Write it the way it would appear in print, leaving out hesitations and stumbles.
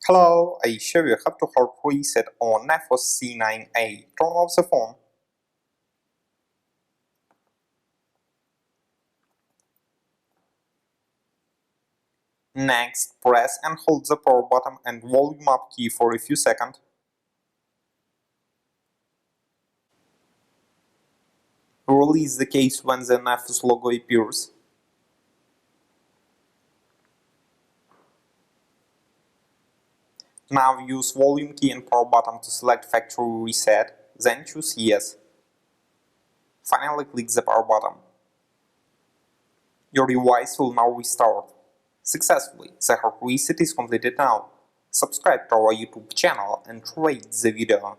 Hello, I show you how to hard reset on Neffos C9a. Turn off the phone. Next, press and hold the power button and volume up key for a few seconds. Release the case when the Neffos logo appears. Now use volume key and power button to select factory reset, then choose yes. Finally click the power button. Your device will now restart. Successfully, the hard reset is completed now. Subscribe to our YouTube channel and rate the video.